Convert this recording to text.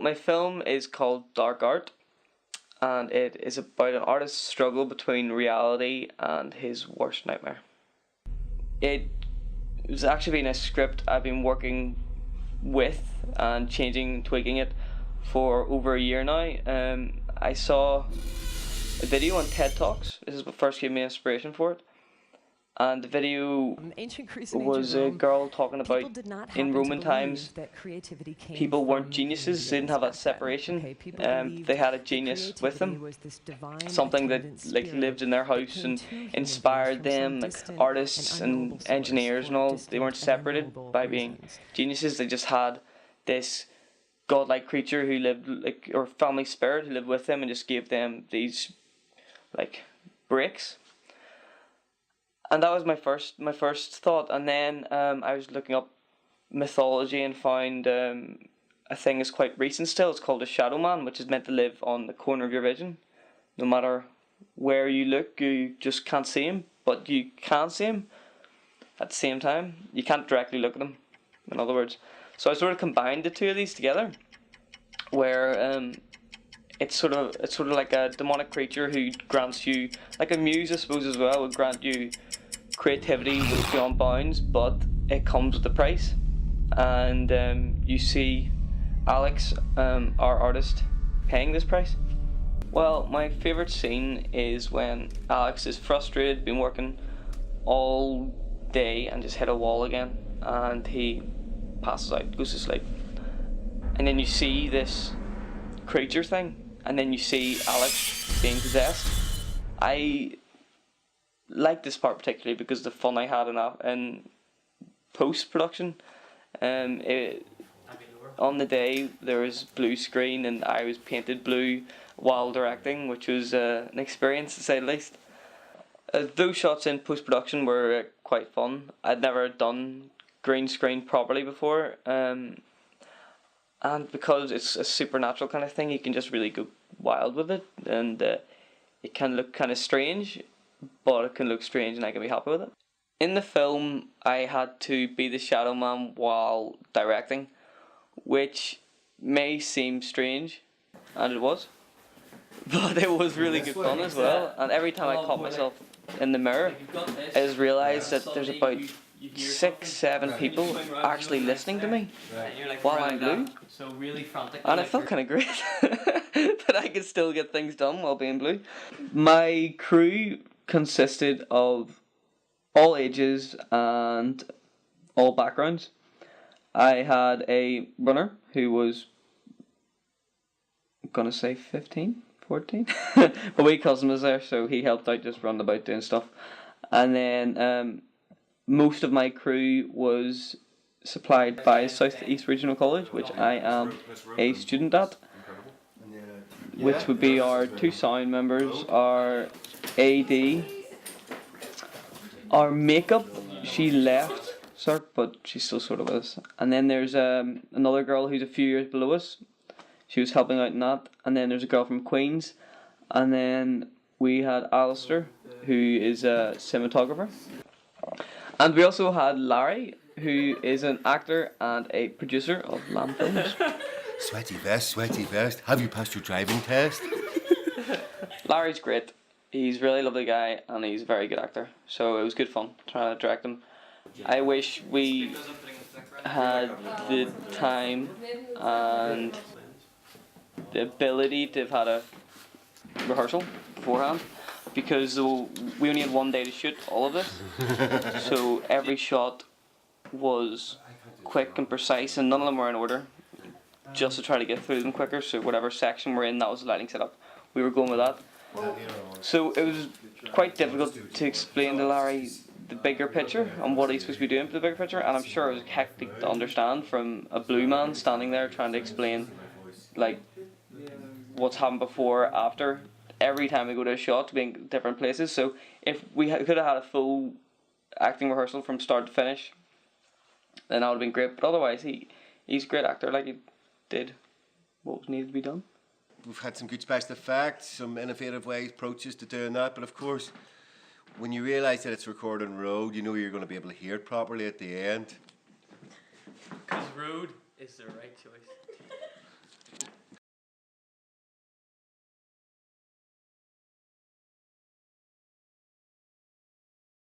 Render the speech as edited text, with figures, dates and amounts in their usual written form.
my film is called Dark Art, and it is about an artist's struggle between reality and his worst nightmare. It was actually been a script I've been working with and changing, tweaking it for over a year now. I saw a video on TED Talks. This is what first gave me inspiration for it. And the video was a girl talking about in Roman times people weren't geniuses, they didn't have that separation. They had a genius with them, something that lived in their house and inspired them, like artists and engineers and all. They weren't separated by being geniuses, they just had this godlike creature who lived, or family spirit who lived with them and just gave them these breaks. And that was my first thought, and then I was looking up mythology and found a thing that's quite recent still. It's called a shadow man, which is meant to live on the corner of your vision. No matter where you look, you just can't see him, but you can see him at the same time. You can't directly look at him, in other words. So I sort of combined the two of these together, where it's sort of like a demonic creature who grants you, like a muse, I suppose, as well, would grant you creativity which is beyond bounds, but it comes with a price. And you see Alex, our artist, paying this price. Well, my favourite scene is when Alex is frustrated, been working all day and just hit a wall again, and he passes out, goes to sleep. And then you see this creature thing, and then you see Alex being possessed. I like this part particularly because of the fun I had in post-production. On the day there was blue screen and I was painted blue while directing, which was an experience to say the least. Those shots in post-production were quite fun. I'd never done green screen properly before, and because it's a supernatural kind of thing, you can just really go wild with it, and it can look kind of strange, but it can look strange and I can be happy with it. In the film, I had to be the shadow man while directing, which may seem strange, and it was, but it was really good fun as well. And every time I caught myself in the mirror, I just realised that there's about 6-7 people actually listening to me while I'm blue, and it felt kind of great that I could still get things done while being blue. My crew consisted of all ages and all backgrounds. I had a runner who was, I'm gonna say 15, 14, but we cousin was there, so he helped out just running about doing stuff. And then most of my crew was supplied by South East Regional College, which I am a student at, which would be our 2 sound members, our AD, our makeup. She left, sir, but she's still sort of with us. And then there's another girl who's a few years below us. She was helping out in that. And then there's a girl from Queens. And then we had Alistair, who is a cinematographer. And we also had Larry, who is an actor and a producer of Lamb Films. Sweaty vest. Have you passed your driving test? Larry's great. He's a really lovely guy and he's a very good actor. So it was good fun trying to direct him. I wish we had the time and the ability to have had a rehearsal beforehand, because we only had 1 day to shoot all of this. So every shot was quick and precise, and none of them were in order, just to try to get through them quicker. So whatever section we're in, that was the lighting setup. We were going with that. So it was quite difficult to explain to Larry the bigger picture and what he's supposed to be doing for the bigger picture, and I'm sure it was hectic to understand from a blue man standing there trying to explain what's happened before, after, every time we go to a shot, being different places. So if we could have had a full acting rehearsal from start to finish, then that would have been great. But otherwise, he's a great actor. He did what was needed to be done. We've had some good special effects, some innovative approaches to doing that, but of course, when you realise that it's recorded on road, you know you're going to be able to hear it properly at the end. Because road is the right choice.